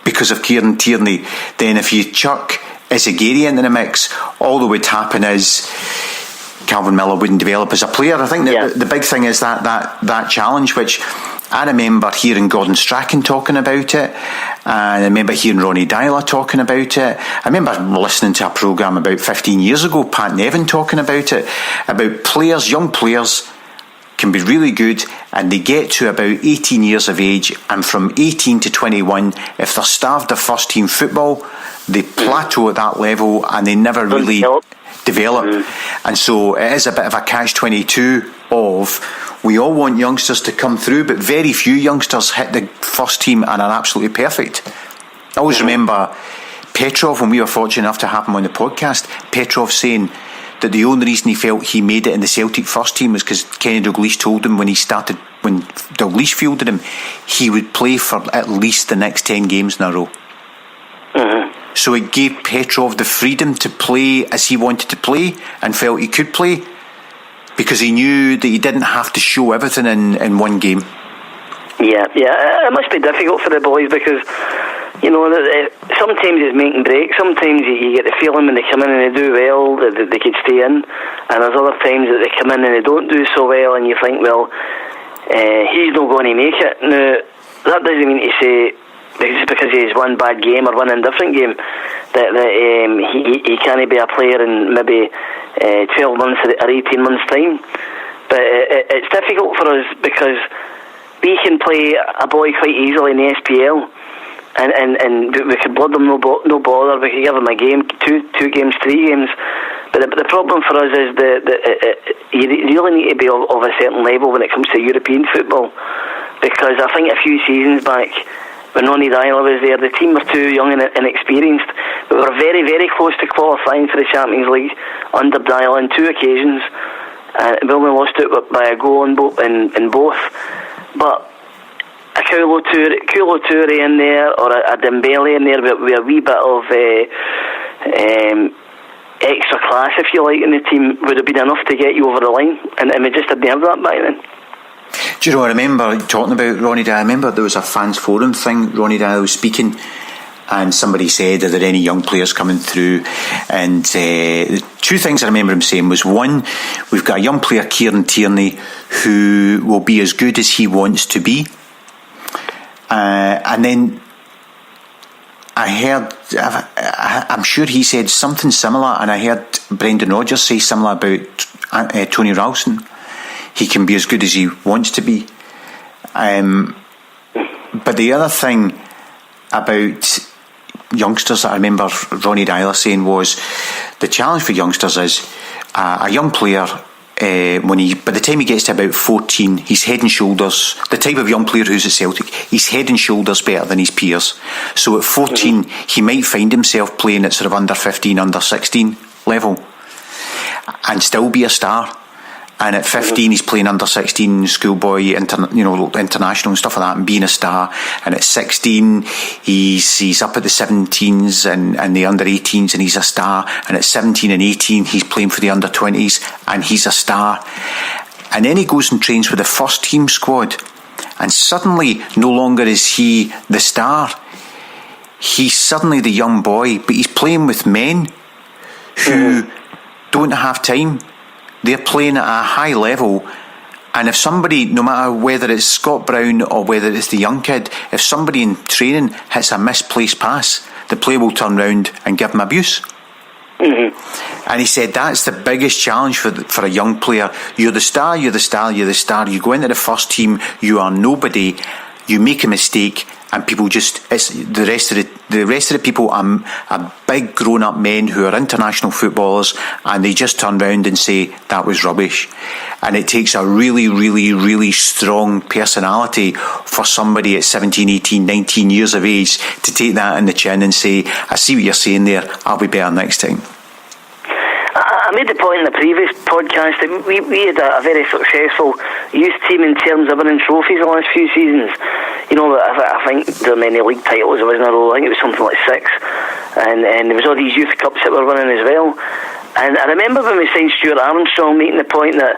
because of Kieran Tierney, then if you chuck Izagiri into the mix, all that would happen is Calvin Miller wouldn't develop as a player. I think that the big thing is that challenge, which I remember hearing Gordon Strachan talking about it, and I remember hearing Ronnie Dyler talking about it. I remember listening to a programme about 15 years ago, Pat Nevin talking about it, about players, young players can be really good, and they get to about 18 years of age, and from 18 to 21, if they're starved of first team football, they plateau at that level and they never really develop. And so it is a bit of a catch-22 of, we all want youngsters to come through, but very few youngsters hit the first team and are absolutely perfect. I always remember Petrov, when we were fortunate enough to have him on the podcast, Petrov saying that the only reason he felt he made it in the Celtic first team was because Kenny Dalglish told him when Dalglish fielded him, he would play for at least the next 10 games in a row. So it gave Petrov the freedom to play as he wanted to play and felt he could play, because he knew that he didn't have to show everything in one game. Yeah, it must be difficult for the boys because, sometimes it's make and break. Sometimes you get the feeling when they come in and they do well that they could stay in, and there's other times that they come in and they don't do so well, and you think, well, he's not going to make it. Now, that doesn't mean to say just because he's one bad game or one indifferent game that he can't be a player in maybe 12 months or 18 months time. But it's difficult for us because we can play a boy quite easily in the SPL, and we could blood them no bother. We could give them a game, two games, 3 games. But the problem for us is you really need to be of a certain level when it comes to European football, because I think a few seasons back when Ronnie Dyler was there. The team were too young and inexperienced. We were very, very close to qualifying for the Champions League under Dyler on 2 occasions. We only lost it by a goal in both. But a Koulo Toure in there, or a Dembele in there with a wee bit of extra class, if you like, in the team would have been enough to get you over the line, and we just didn't have that back then. Do you know, I remember talking about Ronnie Dyler. I remember there was a fans forum thing, Ronnie Dyler was speaking, and somebody said, are there any young players coming through? And the 2 things I remember him saying was, one, we've got a young player, Kieran Tierney, who will be as good as he wants to be. And then I heard, I'm sure he said something similar, and I heard Brendan Rodgers say similar about Tony Ralston. He can be as good as he wants to be. But the other thing about youngsters that I remember Ronnie Dyler saying was, the challenge for youngsters is a young player, by the time he gets to about 14, he's head and shoulders, the type of young player who's at Celtic, he's head and shoulders better than his peers. So at 14, he might find himself playing at sort of under 15, under 16 level and still be a star. And at 15, he's playing under 16 schoolboy, international and stuff like that, and being a star. And at 16, he's up at the 17s and the under 18s, and he's a star. And at 17 and 18, he's playing for the under 20s, and he's a star. And then he goes and trains with the first team squad, and suddenly, no longer is he the star. He's suddenly the young boy, but he's playing with men who don't have time. They're playing at a high level, and if somebody, no matter whether it's Scott Brown or whether it's the young kid, if somebody in training hits a misplaced pass, the player will turn round and give him abuse. And he said that's the biggest challenge for a young player. You're the star, you're the star, you're the star. You go into the first team, you are nobody. You make a mistake, and people just, it's the rest of the people are big grown up men who are international footballers, and they just turn round and say that was rubbish. And it takes a really, really, really strong personality for somebody at 17, 18, 19 years of age to take that in the chin and say, I see what you're saying there, I'll be better next time. I made the point in the previous podcast that we had a very successful youth team in terms of winning trophies the last few seasons. You know, I think there were many league titles there was in a row. I think it was something like 6, and there was all these youth cups that were winning as well. And I remember when we signed Stuart Armstrong, making the point that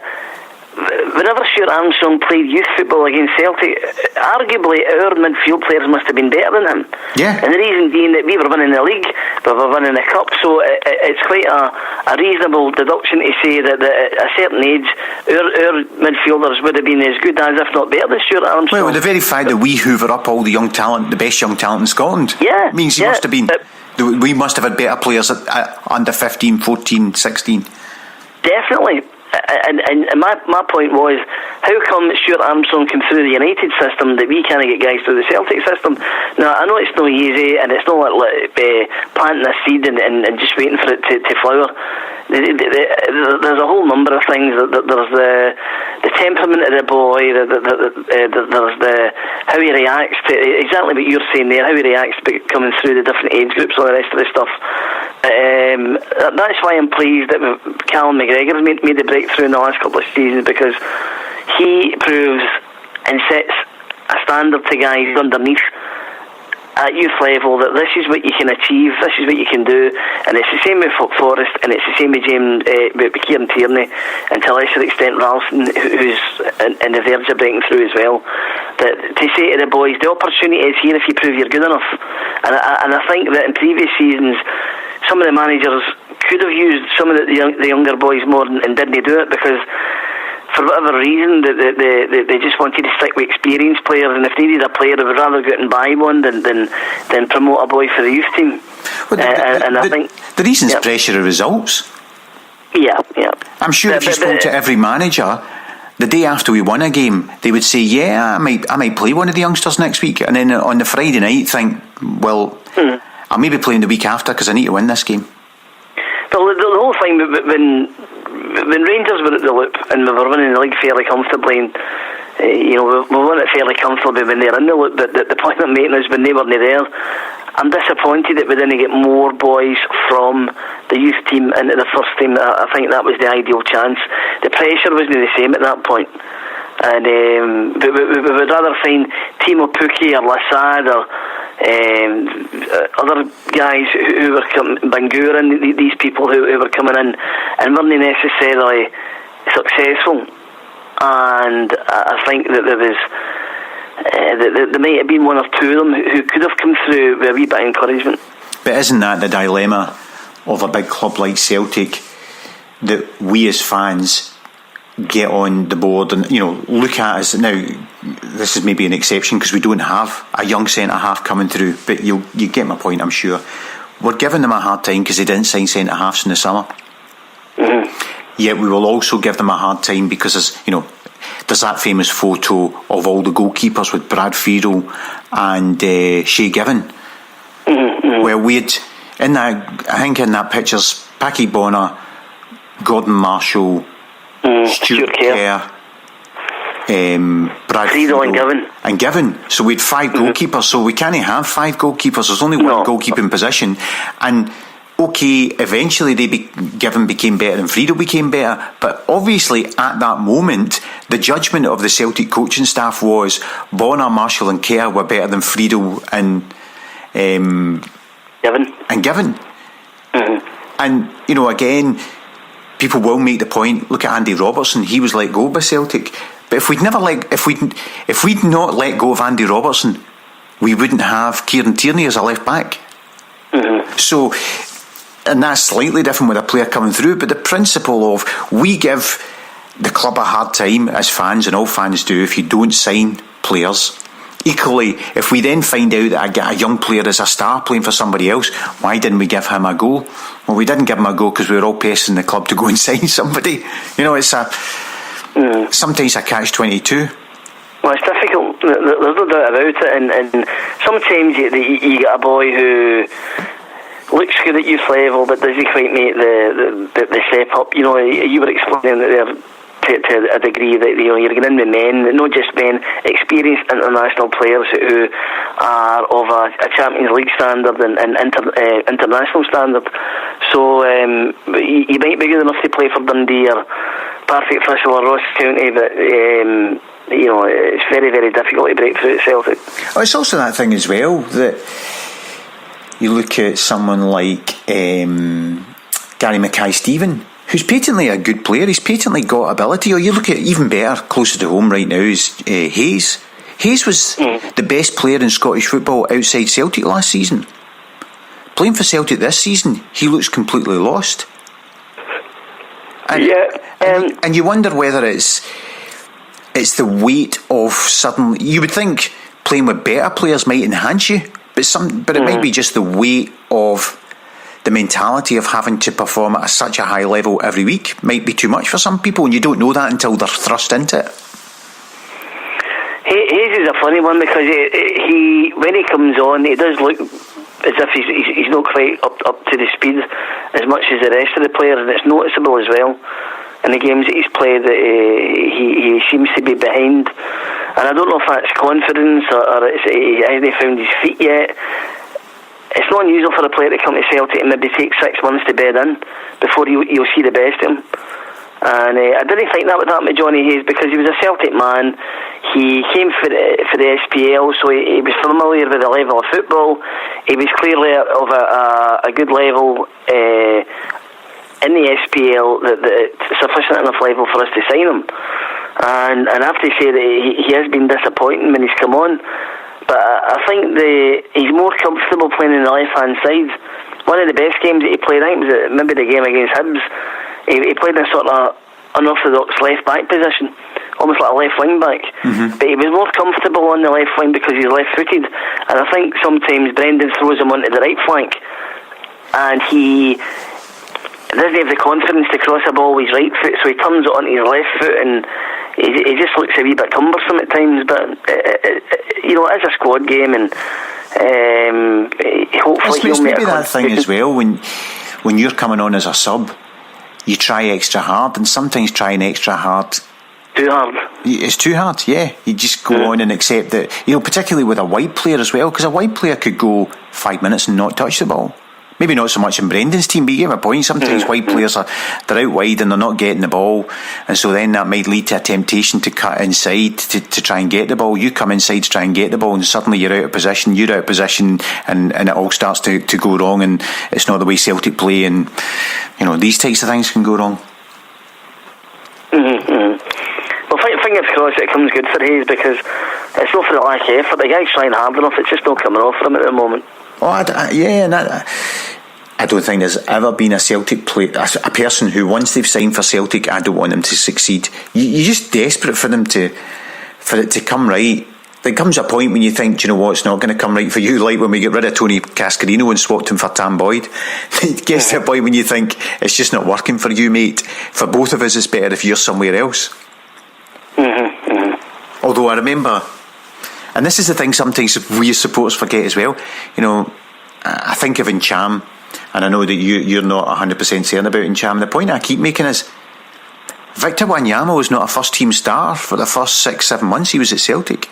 whenever Stuart Armstrong played youth football against Celtic, arguably our midfield players must have been better than him. Yeah. And the reason being that we were winning the league, we were winning the cup, so it's quite a reasonable deduction to say that at a certain age, our midfielders would have been as good as, if not better, than Stuart Armstrong. Well, the very fact that we hoover up all the young talent, the best young talent in Scotland, means he must have been. We must have had better players at under 15, 14, 16. Definitely. And my point was, how come Stuart Armstrong came through the United system that we can't get guys through the Celtic system? Now, I know it's no easy, and it's not like planting a seed and just waiting for it to flower. There's a whole number of things. There's the temperament of the boy, there's how he reacts to exactly what you're saying there, how he reacts to coming through the different age groups, all the rest of the stuff. That's why I'm pleased that Callum McGregor made the breakthrough in the last couple of seasons, because he proves and sets a standard to guys underneath at youth level that this is what you can achieve, this is what you can do. And it's the same with Forrest, and it's the same with Kieran Tierney, and to a lesser extent Ralston, who's in the verge of breaking through as well. That to say to the boys, the opportunity is here if you prove you're good enough. And I think that in previous seasons, some of the managers could have used some of the younger boys more and didn't do it, because for whatever reason they just wanted to stick with experienced players, and if they needed a player, they would rather go out and buy one than promote a boy for the youth team. Well, I think the reason is pressure of results. Yeah. I'm sure if you spoke to every manager the day after we won a game, they would say, I might play one of the youngsters next week, and then on the Friday night think, well, I'll maybe play in the week after because I need to win this game. Well, the whole thing, when Rangers were at the Loop and we were winning the league fairly comfortably, and we weren't fairly comfortable when they're in the loop, but the point I'm making is when they weren't there, I'm disappointed that we didn't get more boys from the youth team into the first team. I think that was the ideal chance. The pressure wasn't the same at that point. And we would rather find Timo Pukki or Lassad or other guys who were coming, Banguren, these people who were coming in and weren't necessarily successful. And I think that there was there might have been one or two of them who could have come through with a wee bit of encouragement. But isn't that the dilemma of a big club like Celtic, that we as fans get on the board and look at us now? This is maybe an exception because we don't have a young centre half coming through, but you get my point, I'm sure. We're giving them a hard time because they didn't sign centre halves in the summer. Yet we will also give them a hard time because there's that famous photo of all the goalkeepers with Brad Friedel and Shay Given, where we'd in that pictures Packy Bonner, Gordon Marshall, Stuart Kerr, Brad Friedel and Given. So we'd 5 goalkeepers. So we can't have 5 goalkeepers. There's only one goalkeeping position. And okay, eventually Given became better and Friedel became better, but obviously at that moment the judgment of the Celtic coaching staff was Bonner, Marshall and Kerr were better than Friedel and Given. And again, people will make the point, look at Andy Robertson, he was let go by Celtic, but if we'd not let go of Andy Robertson, we wouldn't have Kieran Tierney as a left back. So, and that's slightly different with a player coming through, but the principle of we give the club a hard time as fans, and all fans do, if you don't sign players. Equally, if we then find out that a young player is a star playing for somebody else, why didn't we give him a go? Well, we didn't give him a go because we were all pestering the club to go and sign somebody. It's sometimes a catch-22. Well, it's difficult. There's no doubt about it, and sometimes you get a boy who looks good at youth level but doesn't quite make the step up. You were explaining that they're to a degree that you're getting in with men, not just men, experienced international players who are of a Champions League standard and international standard. So you might be good enough to play for Dundee or Partick Thistle or Ross County, but it's very, very difficult to break through at Celtic. It's also that thing as well that you look at someone like Gary Mackay-Steven, who's patently a good player, he's patently got ability. Or you look at, even better, closer to home right now, is Hayes. Hayes was the best player in Scottish football outside Celtic last season. Playing for Celtic this season, he looks completely lost. And, and you wonder whether it's the weight of suddenly. You would think playing with better players might enhance you, but it might be just the weight of the mentality of having to perform at such a high level every week might be too much for some people, and you don't know that until they're thrust into it. Hayes is a funny one because he when he comes on, he does look as if he's not quite up to the speed as much as the rest of the players, and it's noticeable as well in the games that he's played that he seems to be behind, and I don't know if that's confidence or he hasn't found his feet yet. It's not unusual for a player to come to Celtic and maybe take 6 months to bed in before you'll see the best of him. And I didn't think that would happen to Johnny Hayes because he was a Celtic man. He came for the SPL, so he was familiar with the level of football. He was clearly of a good level in the SPL, that sufficient enough level for us to sign him. And I have to say that he has been disappointing when he's come on. But I think he's more comfortable playing on the left-hand side. One of the best games that he played, I think, was maybe the game against Hibs. He played in a sort of unorthodox left-back position, almost like a left wing-back. But he was more comfortable on the left wing because he's left-footed. And I think sometimes Brendan throws him onto the right flank, and he doesn't have the confidence to cross a ball with his right foot, so he turns it onto his left foot, and he just looks a wee bit cumbersome at times. But it's a squad game, and hopefully he'll make maybe that thing as well. When you're coming on as a sub, you try extra hard, and sometimes trying extra hard Too hard. It's too hard, yeah. You just go on and accept that, particularly with a wide player as well, because a wide player could go 5 minutes and not touch the ball. Maybe not so much in Brendan's team, but you get my point. Sometimes wide players they're out wide and they're not getting the ball, and so then that might lead to a temptation to cut inside to try and get the ball. You come inside to try and get the ball, and suddenly you're out of position, and it all starts to go wrong, and it's not the way Celtic play, and these types of things can go wrong. Well, fingers crossed it comes good for Hayes, because it's not for the lack of effort. The guy's trying hard enough, it's just not coming off for him at the moment. I don't think there's ever been a Celtic player, a person who, once they've signed for Celtic, I don't want them to succeed. You're just desperate for it to come right. There comes a point when you think, do you know what, it's not going to come right for you, like when we get rid of Tony Cascarino and swapped him for Tam Boyd. It gets to a point when you think, it's just not working for you, mate. For both of us, it's better if you're somewhere else. Although I remember, and this is the thing sometimes we as supporters forget as well, I think of Ncham, and I know that you're not 100% certain about Ncham. The point I keep making is, Victor Wanyama was not a first team star for the first 6-7 months he was at Celtic.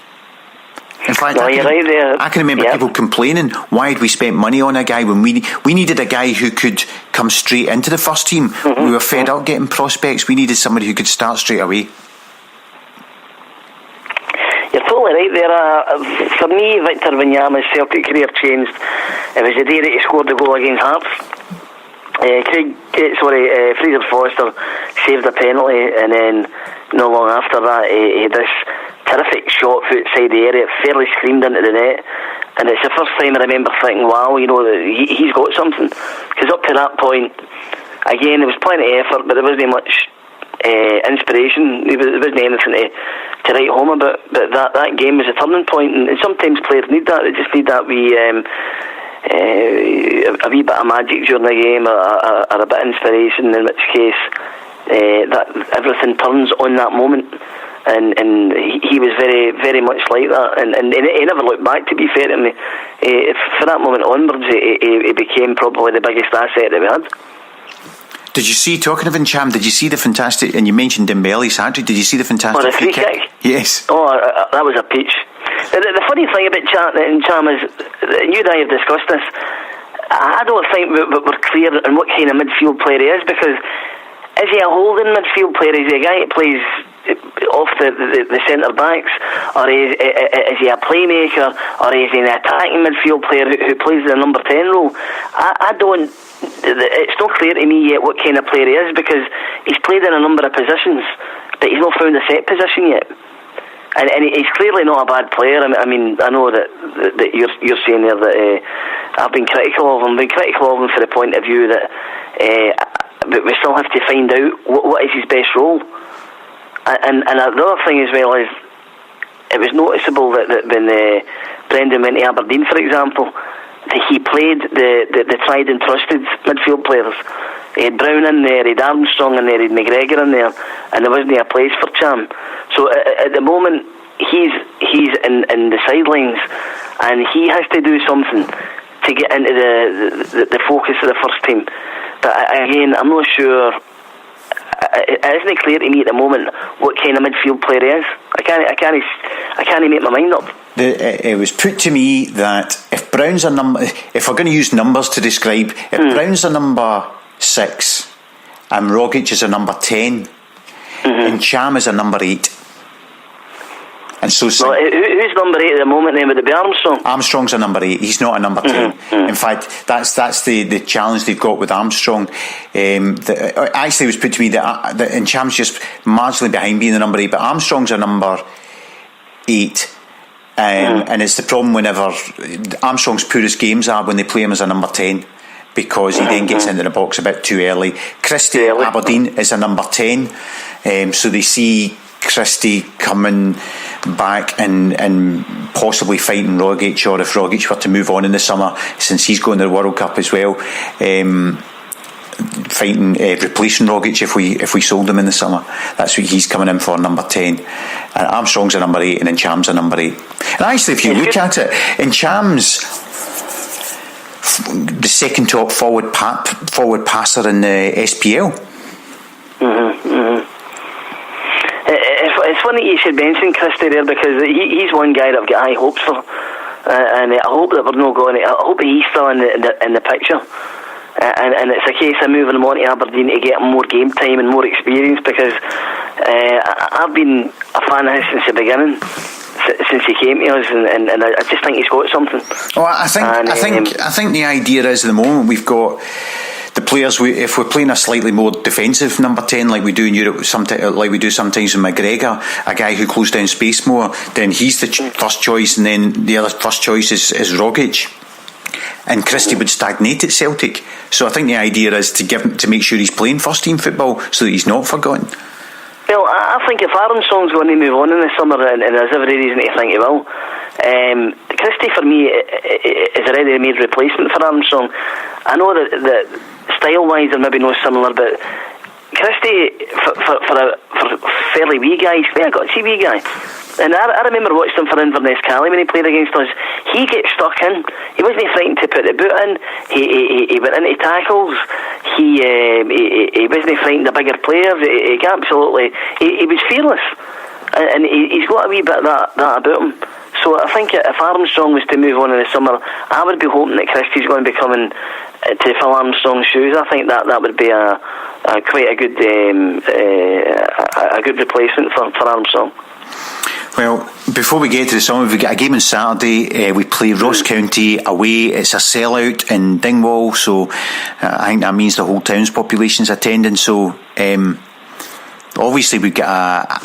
In fact, I can remember people complaining, why had we spent money on a guy when we needed a guy who could come straight into the first team. We were fed up getting prospects. We needed somebody who could start straight away. You're totally right there. For me, Victor Wanyama's Celtic career changed. It was the day that he scored the goal against Hearts. Fraser Foster saved a penalty, and then not long after that he had this terrific shot outside the area. It fairly screamed into the net, and it's the first time I remember thinking, wow, he's got something. Because up to that point, again, there was plenty of effort, but there wasn't much inspiration. There wasn't anything to write home about. But that game was a turning point, and sometimes players need that. They just need that a wee bit of magic during the game, or a bit of inspiration, in which case that everything turns on that moment. And he was very, very much like that, and he never looked back, to be fair to me. For that moment onwards, he became probably the biggest asset that we had. Did you see, talking of Ncham, did you see the fantastic, and you mentioned Dembele's hat-trick, did you see the fantastic the free kick? Yes. Oh, that was a peach. The funny thing about Ncham is, you and I have discussed this, I don't think we're clear on what kind of midfield player he is, because is he a holding midfield player? Is he a guy that plays off the centre backs, or is he a playmaker, or is he an attacking midfield player who plays the number 10 role? I don't. It's not clear to me yet what kind of player he is, because he's played in a number of positions, but he's not found a set position yet. And he's clearly not a bad player. I mean, I know that you're saying there that I've been critical of him. Been critical of him for the point of view that but we still have to find out what is his best role. And the other thing as well is, it was noticeable that when Brendan went to Aberdeen, for example, that he played the tried and trusted midfield players. He had Brown in there, he had Armstrong in there, he had McGregor in there, and there wasn't a place for Cham. So at the moment, he's in the sidelines, and he has to do something to get into the focus of the first team. But again, I'm not sure. It isn't clear to me at the moment what kind of midfield player he is. I can't make my mind up. It was put to me that if Brown's a number, if we're going to use numbers to describe, if Brown's a number 6 and Rogic is a number 10, and Cham is a number 8. And so, well, who's number 8 at the moment then? Would it be Armstrong? Armstrong's a number 8. He's not a number 10. In fact, that's the challenge they've got with Armstrong. Actually, it was put to me that and Cham's just marginally behind being the number 8, but Armstrong's a number 8. And it's the problem whenever Armstrong's poorest games are when they play him as a number 10, because he then gets into the box a bit too early. Christie at Aberdeen is a number 10, so they see Christie coming back and possibly fighting Rogic, or if Rogic were to move on in the summer, since he's going to the World Cup as well, fighting replacing Rogic if we sold him in the summer. That's what he's coming in for, number 10. And Armstrong's a number 8, and Ncham's a number 8. And actually, if you look at it, Ncham's the second top forward passer in the SPL. funny you should mention Christie there, because he's one guy that I've got high hopes for, and I hope that we're not going. I hope he's still in the picture, and it's a case of moving him on to Aberdeen to get him more game time and more experience, because I've been a fan of his since the beginning. Since he came to us, and I just think he's got something. Oh, I think the idea is at the moment we've got the players. If we're playing a slightly more defensive number 10, like we do in Europe, like we do sometimes with McGregor, a guy who closes down space more, then he's the first choice, and then the other first choice is Rogic. And Christie would stagnate at Celtic. So I think the idea is to make sure he's playing first team football so that he's not forgotten. Well, I think if Armstrong's going to move on in the summer, and there's every reason to think he will, Christie for me is a ready-made replacement for Armstrong. I know that style-wise they're maybe not similar, but Christie for a fairly wee guy, he's quite a gutsy wee guy. And I remember watching him for Inverness Cali when he played against us. He gets stuck in. He wasn't frightened to put the boot in. He went into tackles. He wasn't frightened of bigger players. He was fearless. And he's got a wee bit of that about him. So I think if Armstrong was to move on in the summer, I would be hoping that Christie's going to be coming to fill Armstrong's shoes. I think that would be quite a good replacement for Armstrong. Well, before we get to the summer, we've got a game on Saturday. We play Ross County away. It's a sellout in Dingwall, so I think that means the whole town's population's attending. So obviously we've got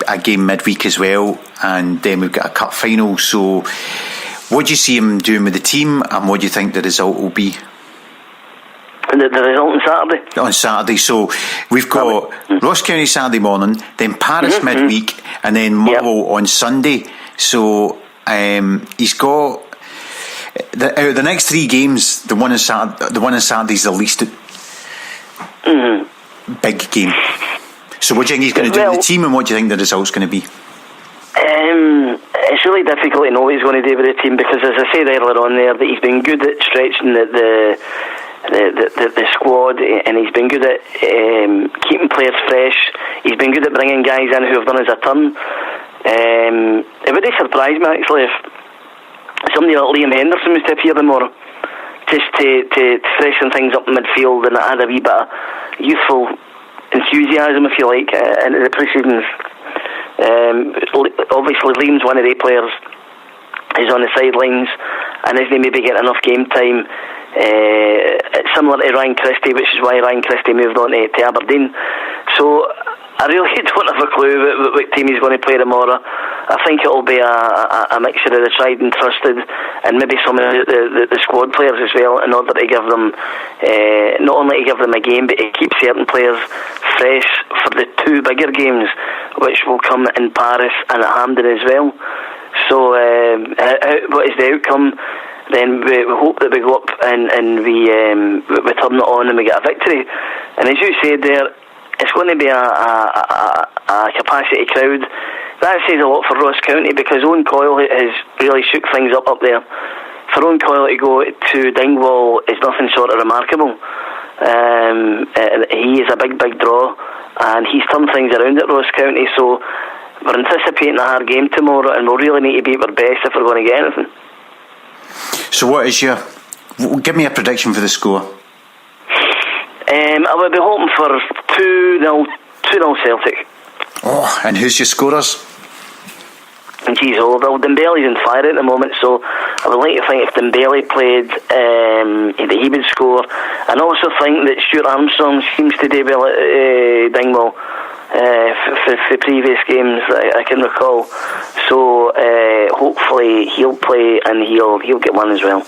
a game midweek as well, and then we've got a cup final. So what do you see him doing with the team, and what do you think the result will be? The result on Saturday? On Saturday, so we've got Ross County Saturday morning, then Paris midweek, and then Motherwell on Sunday. So he's got out of the next three games, the one on Saturday is the least big game. So what do you think he's going to do with the team, and what do you think the result's going to be? It's really difficult to know what he's going to do with the team, because as I said earlier on there, that he's been good at stretching the squad, and he's been good at keeping players fresh. He's been good at bringing guys in who have done us a turn. It would surprise me actually if somebody like Liam Henderson was to appear tomorrow, just to freshen things up in midfield and add a wee bit of youthful enthusiasm, if you like, into the proceedings. Obviously Liam's one of the players. He's on the sidelines and isn't maybe getting enough game time. It's similar to Ryan Christie, which is why Ryan Christie moved on to Aberdeen. So I really don't have a clue what team he's going to play tomorrow. I think it'll be a mixture of the tried and trusted, and maybe some of the squad players as well, in order to give them not only to give them a game, but to keep certain players fresh for the two bigger games, which will come in Paris and at Hampden as well. So what is the outcome? Then we hope that we go up and we turn it on and we get a victory. And as you said there, it's going to be a capacity crowd. That says a lot for Ross County, because Owen Coyle has really shook things up there. For Owen Coyle to go to Dingwall is nothing short of remarkable. He is a big draw, and he's turned things around at Ross County. So we're anticipating a hard game tomorrow, and we'll really need to be at our best if we're going to get anything. So what is give me a prediction for the score? I would be hoping for 2-0 Celtic. Oh, and who's your scorers? Well, Dembele's on fire at the moment, so I would like to think if Dembele played, that he would score. And also think that Stuart Armstrong seems to do well at Dingwall for previous games I can recall. So hopefully he'll play and he'll get one as well.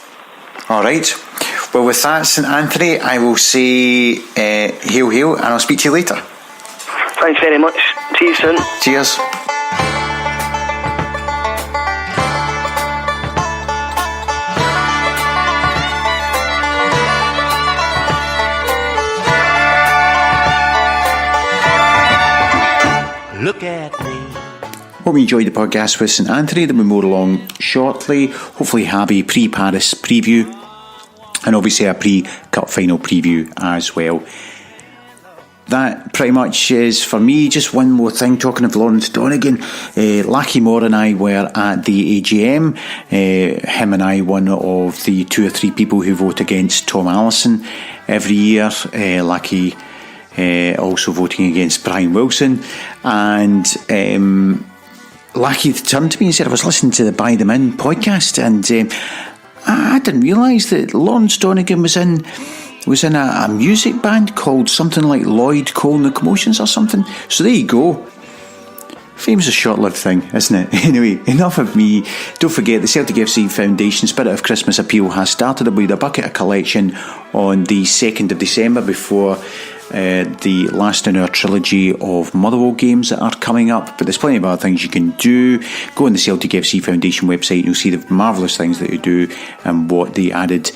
All right. Well, with that, St Anthony, I will say hail, and I'll speak to you later. Thanks very much. See you soon. Cheers. Look at me. Hope you enjoyed the podcast with St Anthony. There'll be more along shortly. Hopefully have a pre-Paris preview, and obviously a pre-cup final preview as well. that pretty much is for me. Just one more thing, talking of Lawrence Donegan, Lackey Moore and I were at the AGM. Him and I, one of the 2 or 3 people who vote against Tom Allison every year. Lackey also voting against Brian Wilson. And Lackey turned to me and said, I was listening to the Buy Them In podcast, and I didn't realise that Lawrence Donegan was in a music band called something like Lloyd Cole and the Commotions or something. So there you go. Fame's a short-lived thing, isn't it? Anyway, enough of me. Don't forget, the Celtic FC Foundation Spirit of Christmas Appeal has started with a bucket of collection on the 2nd of December before the last in our trilogy of Motherwell games that are coming up. But there's plenty of other things you can do. Go on the Celtic FC Foundation website and you'll see the marvellous things that they do and what the added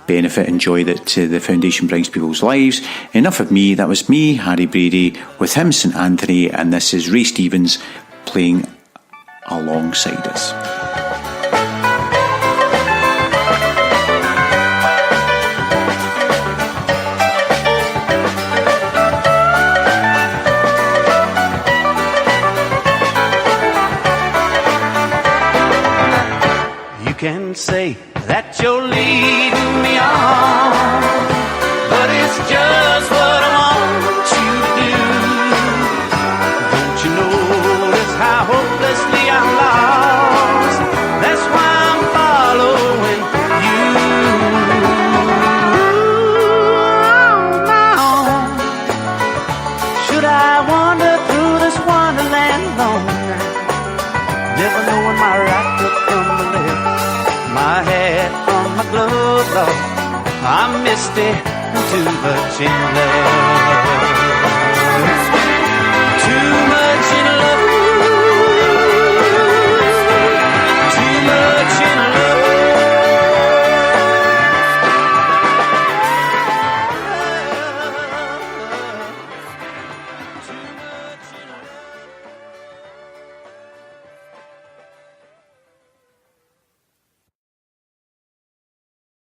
benefit and joy that the foundation brings people's lives. Enough of me. That was me, Harry Brady, with him, St Anthony, and this is Ray Stevens playing alongside us. You can say that you're leading me on, but it's just what I want you to do. Don't you notice how hopelessly I'm lost? That's why I'm following you. Now, should I wander through this wonderland alone, never knowing my right foot from the left, my hat on my glove, Lord, I'm Misty to the chin left.